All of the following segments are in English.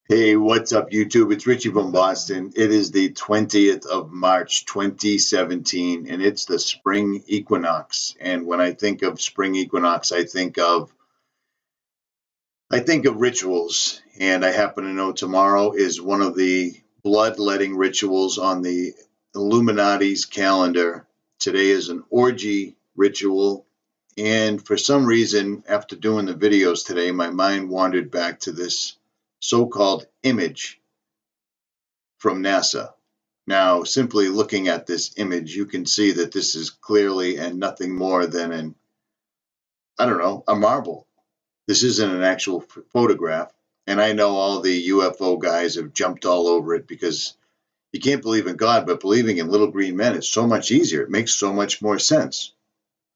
Hey, what's up, YouTube? It's Richie from Boston. It is the 20th of March, 2017, and it's the spring equinox. And when I think of spring equinox, I think of rituals. And I happen to know tomorrow is one of the bloodletting rituals on the Illuminati's calendar. Today is an orgy ritual. And for some reason, after doing the videos today, my mind wandered back to this so-called image from NASA. Now, simply looking at this image, you can see that this is clearly and nothing more than a marble. This isn't an actual photograph. And I know all the UFO guys have jumped all over it because you can't believe in God, but believing in little green men is so much easier. It makes so much more sense,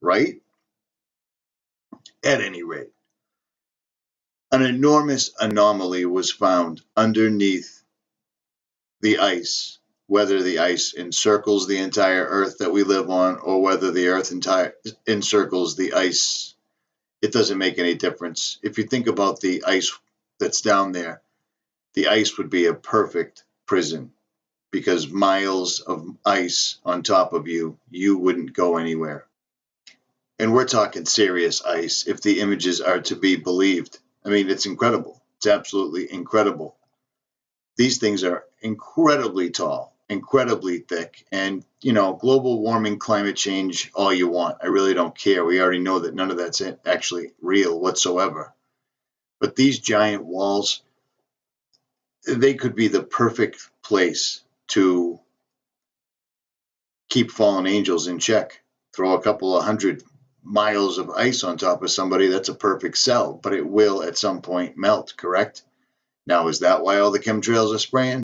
right? At any rate, an enormous anomaly was found underneath the ice, whether the ice encircles the entire Earth that we live on or whether the Earth encircles the ice. It doesn't make any difference. If you think about the ice that's down there, the ice would be a perfect prison because miles of ice on top of you, you wouldn't go anywhere. And we're talking serious ice if the images are to be believed. I mean, it's incredible. It's absolutely incredible. These things are incredibly tall, incredibly thick, and, global warming, climate change, all you want. I really don't care. We already know that none of that's actually real whatsoever. But these giant walls, they could be the perfect place to keep fallen angels in check. Throw a couple of 100 miles of ice on top of somebody, that's a perfect cell, but it will at some point melt, correct? Now, is that why all the chemtrails are spraying?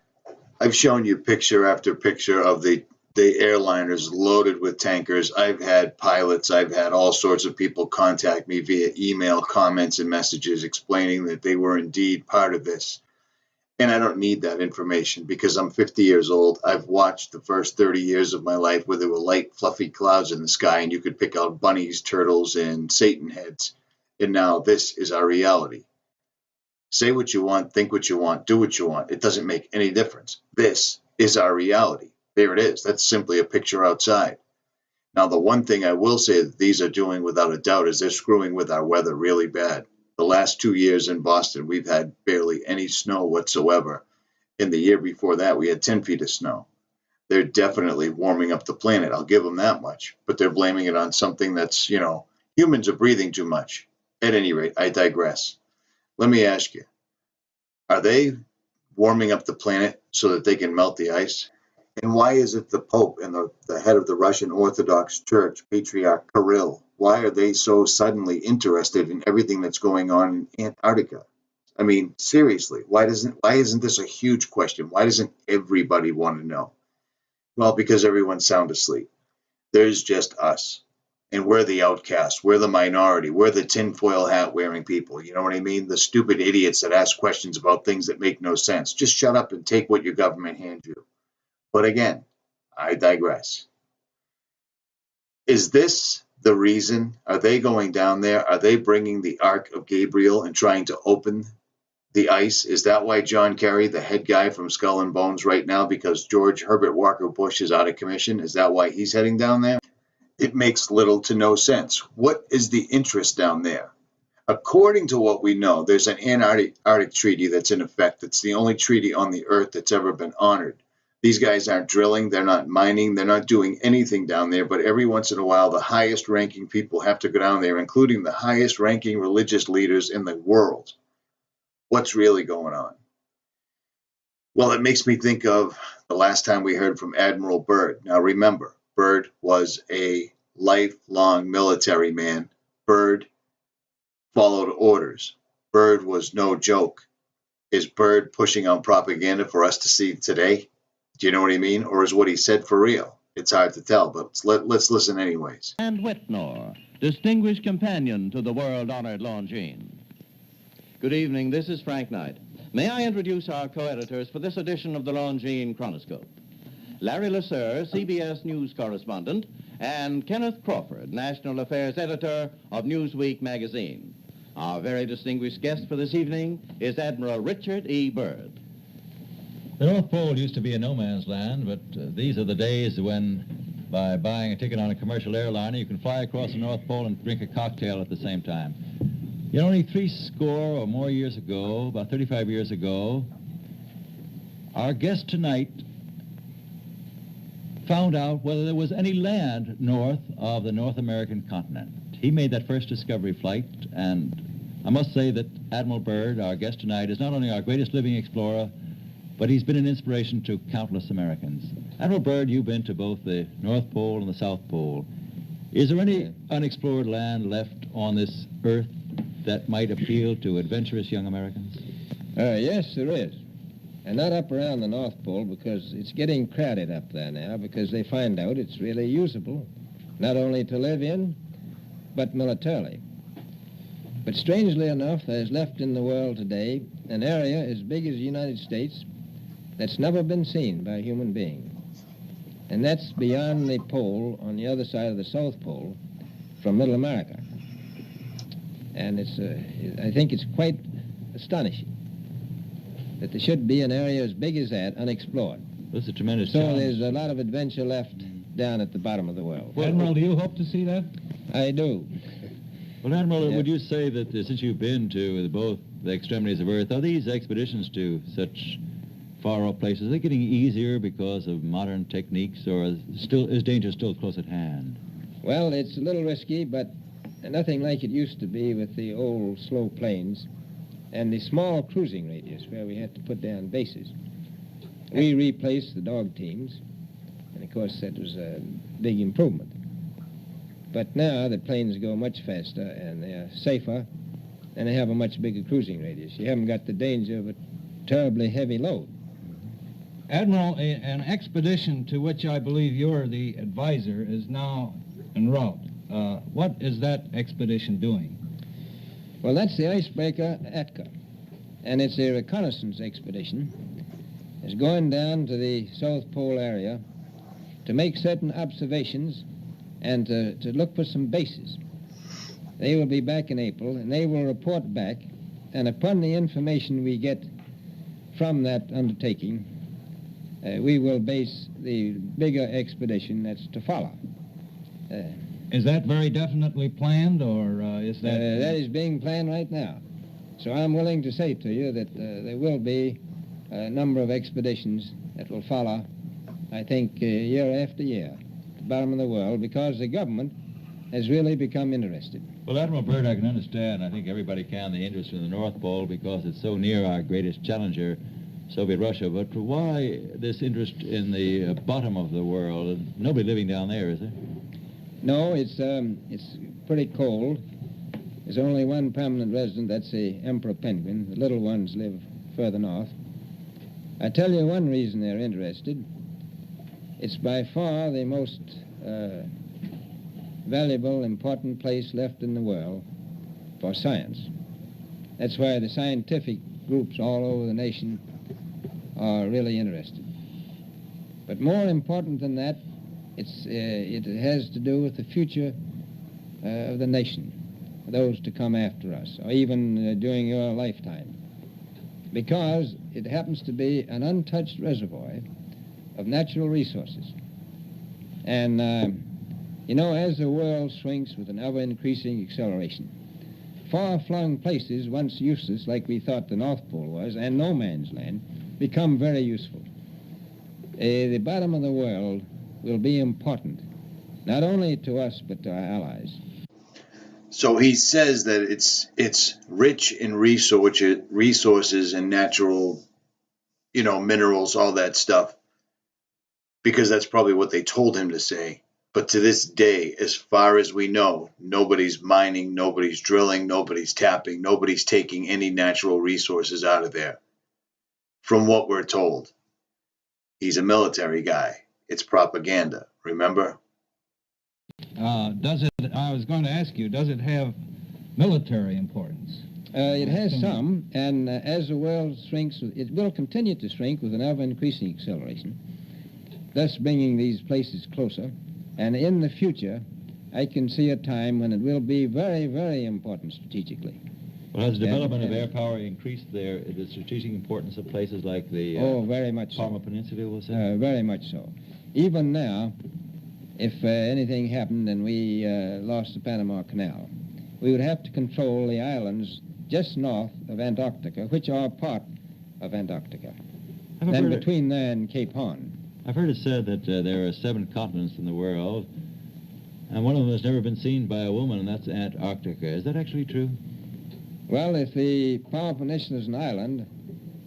I've shown you picture after picture of the airliners loaded with tankers. I've had pilots, I've had all sorts of people contact me via email, comments, and messages explaining that they were indeed part of this. And I don't need that information because I'm 50 years old. I've watched the first 30 years of my life where there were light, fluffy clouds in the sky and you could pick out bunnies, turtles, and Satan heads. And now this is our reality. Say what you want, think what you want, do what you want. It doesn't make any difference. This is our reality. There it is. That's simply a picture outside. Now, the one thing I will say that these are doing without a doubt is they're screwing with our weather really bad. The last 2 years in Boston, we've had barely any snow whatsoever. In the year before that, we had 10 feet of snow. They're definitely warming up the planet. I'll give them that much. But they're blaming it on something that's, humans are breathing too much. At any rate, I digress. Let me ask you, are they warming up the planet so that they can melt the ice? And why is it the Pope and the head of the Russian Orthodox Church, Patriarch Kirill, why are they so suddenly interested in everything that's going on in Antarctica? I mean, seriously, why isn't this a huge question? Why doesn't everybody want to know? Well, because everyone's sound asleep. There's just us. And we're the outcasts. We're the minority. We're the tinfoil hat wearing people. You know what I mean? The stupid idiots that ask questions about things that make no sense. Just shut up and take what your government hands you. But again, I digress. Is this the reason? Are they going down there? Are they bringing the Ark of Gabriel and trying to open the ice? Is that why John Kerry, the head guy from Skull and Bones right now, because George Herbert Walker Bush is out of commission, is that why he's heading down there? It makes little to no sense. What is the interest down there? According to what we know, there's an Antarctic treaty that's in effect. It's the only treaty on the earth that's ever been honored. These guys aren't drilling, they're not mining, they're not doing anything down there, but every once in a while, the highest ranking people have to go down there, including the highest ranking religious leaders in the world. What's really going on? Well, it makes me think of the last time we heard from Admiral Byrd. Now remember, Byrd was a lifelong military man. Byrd followed orders. Byrd was no joke. Is Byrd pushing out propaganda for us to see today? Do you know what I mean? Or is what he said for real? It's hard to tell, but let's listen anyways. And Whitnor, distinguished companion to the world-honored Longines. Good evening, this is Frank Knight. May I introduce our co-editors for this edition of the Longines Chronoscope? Larry Lasser, CBS News correspondent, and Kenneth Crawford, National Affairs Editor of Newsweek magazine. Our very distinguished guest for this evening is Admiral Richard E. Byrd. The North Pole used to be a no-man's land, but these are the days when, by buying a ticket on a commercial airliner, you can fly across the North Pole and drink a cocktail at the same time. You know, only 70 or more years ago, about 35 years ago, our guest tonight found out whether there was any land north of the North American continent. He made that first discovery flight, and I must say that Admiral Byrd, our guest tonight, is not only our greatest living explorer, but he's been an inspiration to countless Americans. Admiral Byrd, you've been to both the North Pole and the South Pole. Is there any unexplored land left on this earth that might appeal to adventurous young Americans? Yes, there is. And not up around the North Pole, because it's getting crowded up there now, because they find out it's really usable, not only to live in, but militarily. But strangely enough, there's left in the world today an area as big as the United States that's never been seen by a human being. And that's beyond the pole on the other side of the South Pole from Middle America. And I think it's quite astonishing that there should be an area as big as that unexplored. This is a tremendous So challenge. there's a lot of adventure left down at the bottom of the world. Well, Admiral, do you hope to see that? I do. Well, Admiral, Yeah. would you say that since you've been to both the extremities of Earth, are these expeditions to such far-off places, are they getting easier because of modern techniques, or is danger still close at hand? Well, it's a little risky, but nothing like it used to be with the old slow planes and the small cruising radius where we had to put down bases. We replaced the dog teams, and of course that was a big improvement. But now the planes go much faster and they're safer, and they have a much bigger cruising radius. You haven't got the danger of a terribly heavy load. Admiral, an expedition to which I believe you're the advisor is now en route. What is that expedition doing? Well, that's the icebreaker Atka, and it's a reconnaissance expedition. It's going down to the South Pole area to make certain observations and to look for some bases. They will be back in April, and they will report back, and upon the information we get from that undertaking, we will base the bigger expedition that's to follow. Is that very definitely planned, or is that... That is being planned right now. So I'm willing to say to you that there will be a number of expeditions that will follow, I think, year after year, at the bottom of the world, because the government has really become interested. Well, Admiral Byrd, I can understand, I think everybody can, the interest in the North Pole because it's so near our greatest challenger, Soviet Russia. But why this interest in the bottom of the world? Nobody living down there, is there? No, it's pretty cold. There's only one permanent resident, that's the 𝗕𝗵𝗿𝗵𝗵. The little ones live further north. I tell you one reason they're interested. It's by far the most valuable, important place left in the world for science. That's why the scientific groups all over the nation are really interested. But more important than that, it has to do with the future of the nation, those to come after us, or even during your lifetime, because it happens to be an untouched reservoir of natural resources. And, you know, as the world shrinks with an ever-increasing acceleration, far-flung places, once useless, like we thought the North Pole was, and no man's land, become very useful. The bottom of the world will be important, not only to us, but to our allies. So he says that it's rich in resources and natural, minerals, all that stuff, because that's probably what they told him to say. But to this day, as far as we know, nobody's mining, nobody's drilling, nobody's tapping, nobody's taking any natural resources out of there. From what we're told, he's a military guy. It's propaganda, remember? I was going to ask you, does it have military importance? It has some, and as the world shrinks, it will continue to shrink with an ever-increasing acceleration, thus bringing these places closer. And in the future, I can see a time when it will be very, very important strategically. Well, has the development of air power increased the strategic importance of places like the oh, very much so. Palma Peninsula, we'll say? Very much so. Even now, if anything happened and we lost the Panama Canal, we would have to control the islands just north of Antarctica, which are part of Antarctica. Then between there and Cape Horn. I've heard it said that there are 7 continents in the world, and one of them has never been seen by a woman, and that's Antarctica. Is that actually true? Well, if the Palma Peninsula is an island,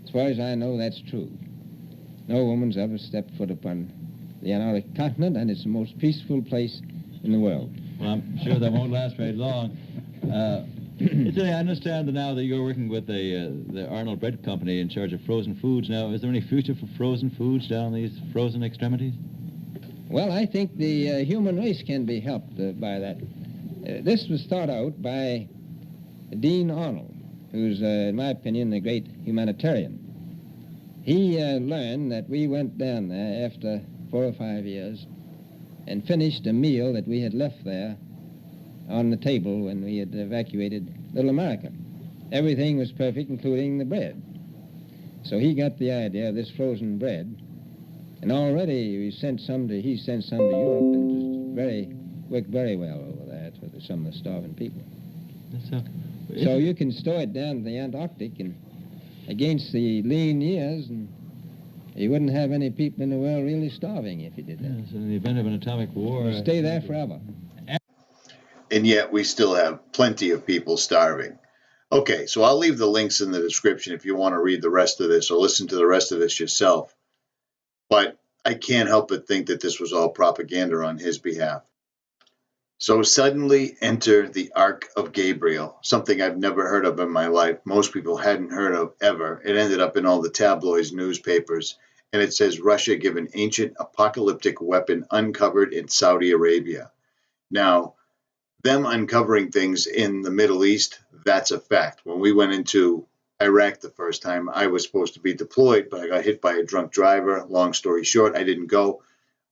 as far as I know, that's true. No woman's ever stepped foot upon the Antarctic continent, and it's the most peaceful place in the world. Well, I'm sure that won't last very long. I understand now that you're working with the Arnold Bread Company in charge of frozen foods. Now, is there any future for frozen foods down these frozen extremities? Well, I think the human race can be helped by that. This was thought out by Dean Arnold, who's, in my opinion, a great humanitarian. He learned that we went down there after 4 or 5 years and finished a meal that we had left there on the table when we had evacuated Little America. Everything was perfect, including the bread. So he got the idea of this frozen bread, and already he sent some to Europe, and it worked very well over there for some of the starving people. So you can store it down in the Antarctic and against the lean years, and you wouldn't have any people in the world really starving if you did that. Yes, in the event of an atomic war... You'd stay there forever. And yet we still have plenty of people starving. Okay, so I'll leave the links in the description if you want to read the rest of this or listen to the rest of this yourself. But I can't help but think that this was all propaganda on his behalf. So suddenly enter the Ark of Gabriel, something I've never heard of in my life. Most people hadn't heard of ever. It ended up in all the tabloids, newspapers, and it says Russia given ancient apocalyptic weapon uncovered in Saudi Arabia. Now, them uncovering things in the Middle East, that's a fact. When we went into Iraq the first time, I was supposed to be deployed, but I got hit by a drunk driver. Long story short, I didn't go.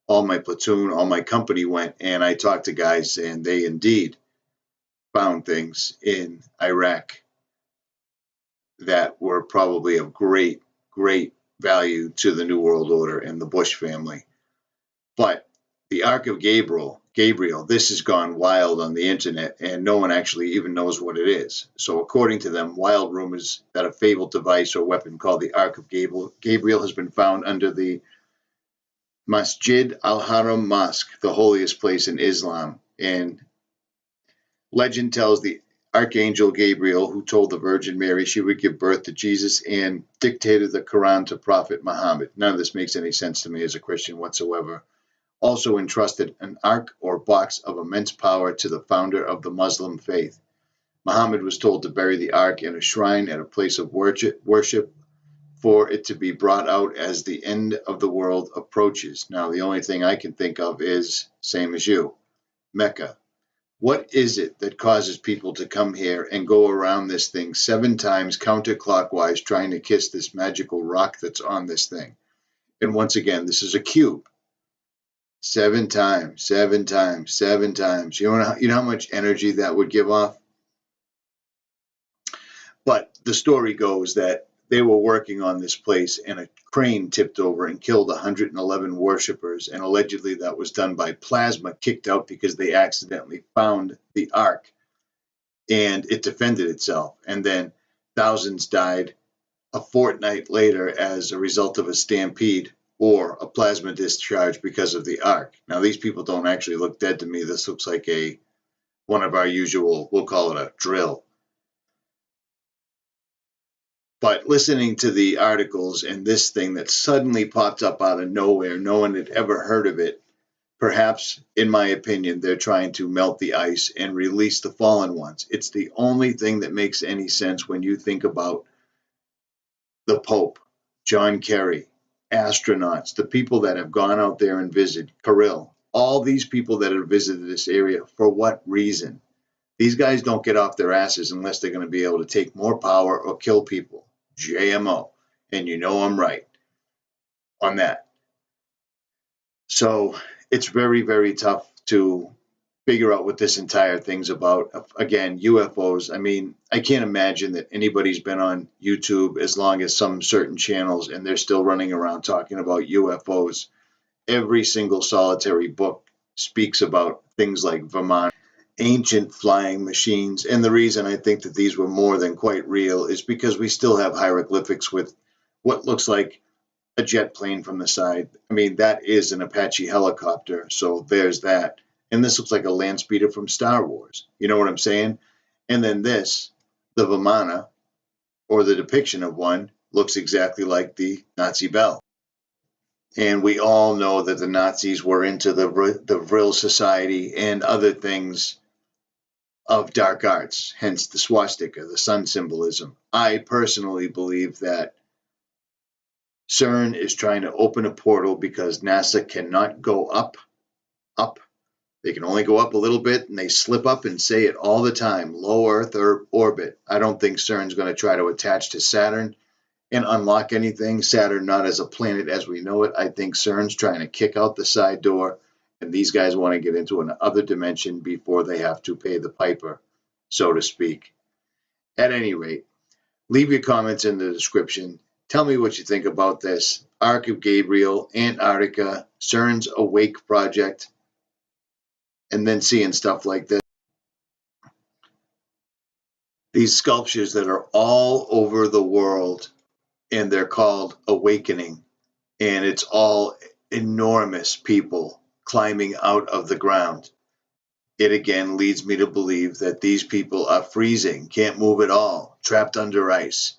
All my platoon, all my company went, and I talked to guys, and they indeed found things in Iraq that were probably of great, great value to the New World Order and the Bush family. But the Ark of Gabriel, this has gone wild on the internet, and no one actually even knows what it is. So according to them, wild rumors that a fabled device or weapon called the Ark of Gabriel has been found under the Masjid al-Haram Mosque, the holiest place in Islam. And legend tells the Archangel Gabriel, who told the Virgin Mary she would give birth to Jesus and dictated the Quran to Prophet Muhammad. None of this makes any sense to me as a Christian whatsoever. Also entrusted an ark or box of immense power to the founder of the Muslim faith. Muhammad was told to bury the ark in a shrine at a place of worship for it to be brought out as the end of the world approaches. Now, the only thing I can think of is, same as you, Mecca. What is it that causes people to come here and go around this thing 7 times counterclockwise trying to kiss this magical rock that's on this thing? And once again, this is a cube. 7 times, 7 times, 7 times. You know how much energy that would give off? But the story goes that they were working on this place and a crane tipped over and killed 111 worshippers, and allegedly that was done by plasma kicked out because they accidentally found the ark and it defended itself. And then thousands died a fortnight later as a result of a stampede or a plasma discharge because of the ark. Now, these people don't actually look dead to me. This looks like one of our usual, we'll call it a drill. But listening to the articles and this thing that suddenly popped up out of nowhere, no one had ever heard of it, perhaps, in my opinion, they're trying to melt the ice and release the fallen ones. It's the only thing that makes any sense when you think about the Pope, John Kerry, astronauts, the people that have gone out there and visited, Kirill, all these people that have visited this area, for what reason? These guys don't get off their asses unless they're going to be able to take more power or kill people. JMO. And you know I'm right on that. So it's very, very tough to figure out what this entire thing's about. Again, UFOs. I mean, I can't imagine that anybody's been on YouTube as long as some certain channels and they're still running around talking about UFOs. Every single solitary book speaks about things like 𝗵𝗵, ancient flying machines. And the reason I think that these were more than quite real is because we still have hieroglyphics with what looks like a jet plane from the side. I mean, that is an Apache helicopter, so there's that. And this looks like a land speeder from Star Wars. You know what I'm saying? And then this, the 𝗵𝗵, or the depiction of one, looks exactly like the Nazi bell. And we all know that the Nazis were into the Vril Society and other things of dark arts, hence the swastika, the sun symbolism. I personally believe that CERN is trying to open a portal because NASA cannot go up. They can only go up a little bit, and they slip up and say it all the time, low Earth or orbit. I don't think CERN's going to try to attach to Saturn and unlock anything. Saturn not as a planet as we know it. I think CERN's trying to kick out the side door, and these guys want to get into another dimension before they have to pay the piper, so to speak. At any rate, leave your comments in the description. Tell me what you think about this. Ark of Gabriel, Antarctica, CERN's Awake project, and then seeing stuff like this. These sculptures that are all over the world, and they're called Awakening, and it's all enormous people climbing out of the ground. It again leads me to believe that these people are freezing, can't move at all, trapped under ice.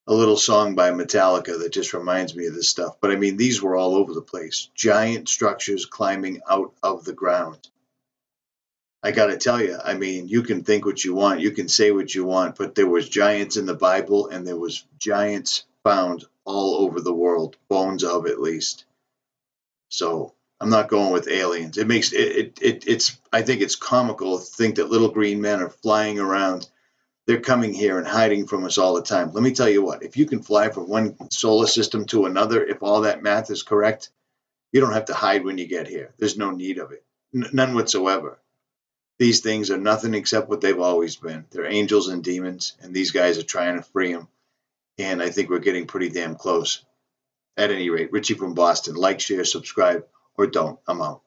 A little song by Metallica that just reminds me of this stuff. But I mean, these were all over the place. Giant structures climbing out of the ground. I got to tell you, I mean, you can think what you want, you can say what you want, but there was giants in the Bible, and there was giants found all over the world, bones of at least. So I'm not going with aliens. It makes it's I think it's comical to think that little green men are flying around. They're coming here and hiding from us all the time. Let me tell you what, if you can fly from one solar system to another, if all that math is correct, you don't have to hide when you get here. There's no need of it. None whatsoever. These things are nothing except what they've always been. They're angels and demons, and these guys are trying to free them. And I think we're getting pretty damn close. At any rate, Richie from Boston. Like, share, subscribe, or don't. I'm out.